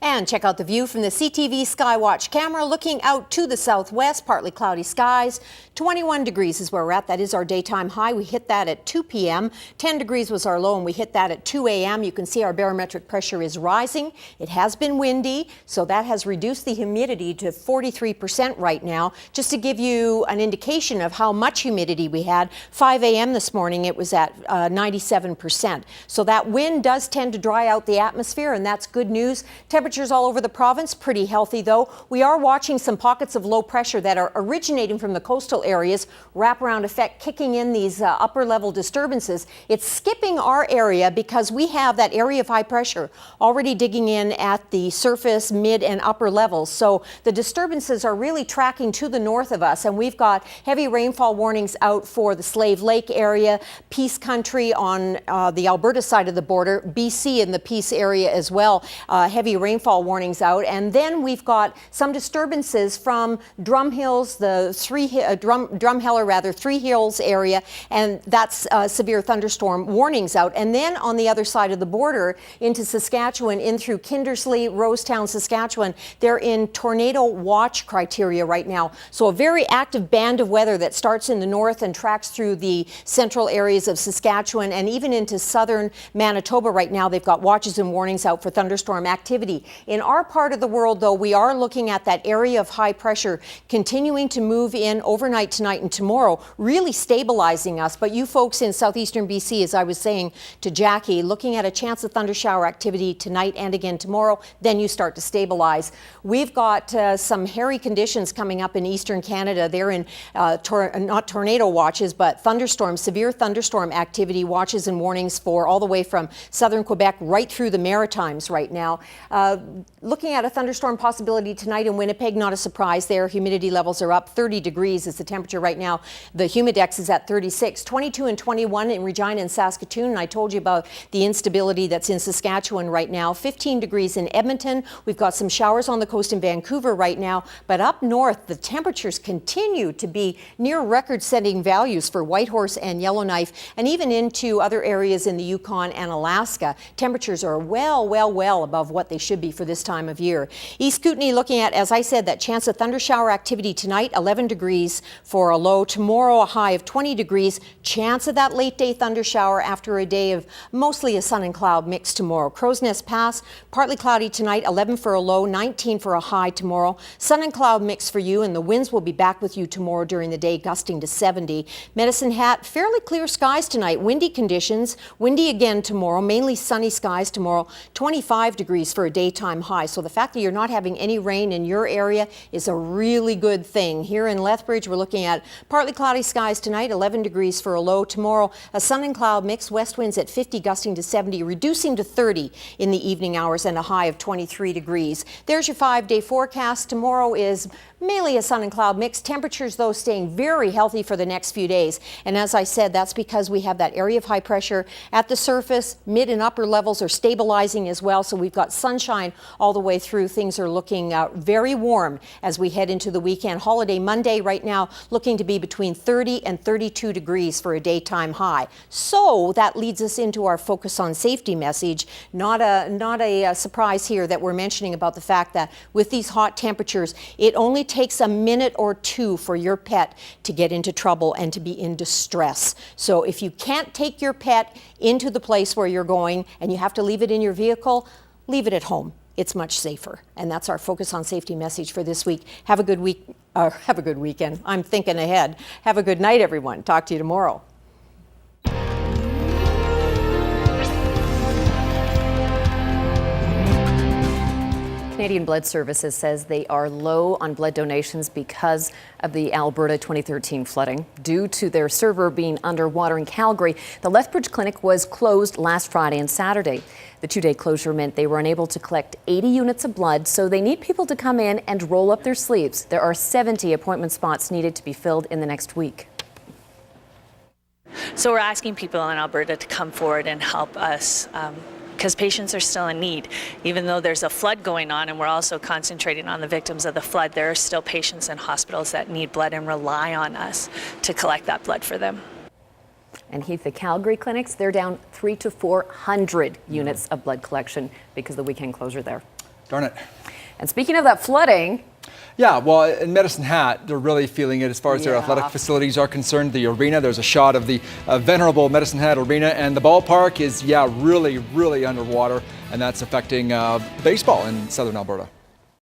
And check out the view from the CTV Skywatch camera looking out to the southwest, partly cloudy skies. 21 degrees is where we're at. That is our daytime high. We hit that at 2 p.m. 10 degrees was our low, and we hit that at 2 a.m. You can see our barometric pressure is rising. It has been windy, so that has reduced the humidity to 43% right now. Just to give you an indication of how much humidity we had, 5 a.m. this morning it was at 97%. So that wind does tend to dry out the atmosphere, and that's good news. Temperatures all over the province, pretty healthy though. We are watching some pockets of low pressure that are originating from the coastal areas, wraparound effect kicking in these upper level disturbances. It's skipping our area because we have that area of high pressure already digging in at the surface, mid and upper levels. So the disturbances are really tracking to the north of us, and we've got heavy rainfall warnings out for the Slave Lake area, Peace Country on the Alberta side of the border, BC in the Peace area as well. Heavy rainfall warnings out, and then we've got some disturbances from Drum Hills, the Three Hills area, and that's severe thunderstorm warnings out. And then on the other side of the border into Saskatchewan, in through Kindersley, Rosetown, Saskatchewan, they're in tornado watch criteria right now. So a very active band of weather that starts in the north and tracks through the central areas of Saskatchewan and even into southern Manitoba right now. They've got watches and warnings out for thunderstorm activity. In our part of the world, though, we are looking at that area of high pressure continuing to move in overnight tonight and tomorrow, really stabilizing us. But you folks in southeastern BC, as I was saying to Jackie, looking at a chance of thunder shower activity tonight and again tomorrow, then you start to stabilize. We've got some hairy conditions coming up in eastern Canada. They're in not tornado watches, but severe thunderstorm activity watches and warnings for all the way from southern Quebec right through the Maritimes right now. Looking at a thunderstorm possibility tonight in Winnipeg, not a surprise there. Humidity levels are up. 30 degrees is the temperature right now. The humidex is at 36, 22 and 21 in Regina and Saskatoon. And I told you about the instability that's in Saskatchewan right now. 15 degrees in Edmonton. We've got some showers on the coast in Vancouver right now. But up north, the temperatures continue to be near record-setting values for Whitehorse and Yellowknife, and even into other areas in the Yukon and Alaska. Temperatures are well above what they should be for this time of year. East Kootenay looking at, as I said, that chance of thunder shower activity tonight, 11 degrees for a low. Tomorrow, a high of 20 degrees. Chance of that late day thunder shower after a day of mostly a sun and cloud mix tomorrow. Crow's Nest Pass, partly cloudy tonight, 11 for a low, 19 for a high tomorrow. Sun and cloud mix for you, and the winds will be back with you tomorrow during the day, gusting to 70. Medicine Hat, fairly clear skies tonight. Windy conditions, windy again tomorrow, mainly sunny skies tomorrow. 25 degrees for a daytime high. So the fact that you're not having any rain in your area is a really good thing. Here in Lethbridge, we're looking at partly cloudy skies tonight, 11 degrees for a low. Tomorrow, a sun and cloud mix, west winds at 50, gusting to 70, reducing to 30 in the evening hours, and a high of 23 degrees. There's your 5-day forecast. Tomorrow is mainly a sun and cloud mix. Temperatures, though, staying very healthy for the next few days. And as I said, that's because we have that area of high pressure at the surface. Mid and upper levels are stabilizing as well. So we've got sunshine all the way through. Things are looking very warm as we head into the weekend. Holiday Monday right now looking to be between 30 and 32 degrees for a daytime high. So that leads us into our focus on safety message. Not a surprise here that we're mentioning about the fact that with these hot temperatures, it only takes a minute or two for your pet to get into trouble and to be in distress. So if you can't take your pet into the place where you're going and you have to leave it in your vehicle, leave it at home. It's much safer. And that's our focus on safety message for this week. Have a good week, have a good weekend. I'm thinking ahead. Have a good night, everyone. Talk to you tomorrow. Canadian Blood Services says they are low on blood donations because of the Alberta 2013 flooding. Due to their server being underwater in Calgary, the Lethbridge clinic was closed last Friday and Saturday. The 2-day closure meant they were unable to collect 80 units of blood, so they need people to come in and roll up their sleeves. There are 70 appointment spots needed to be filled in the next week. So we're asking people in Alberta to come forward and help us because patients are still in need. Even though there's a flood going on and we're also concentrating on the victims of the flood, there are still patients in hospitals that need blood and rely on us to collect that blood for them. And Heath, the Calgary clinics, they're down 300 to 400 units of blood collection because of the weekend closure there. Darn it. And speaking of that flooding, Yeah, well, in Medicine Hat, they're really feeling it as far as their athletic facilities are concerned. The arena, there's a shot of the venerable Medicine Hat arena, and the ballpark is, really, really underwater, and that's affecting baseball in southern Alberta.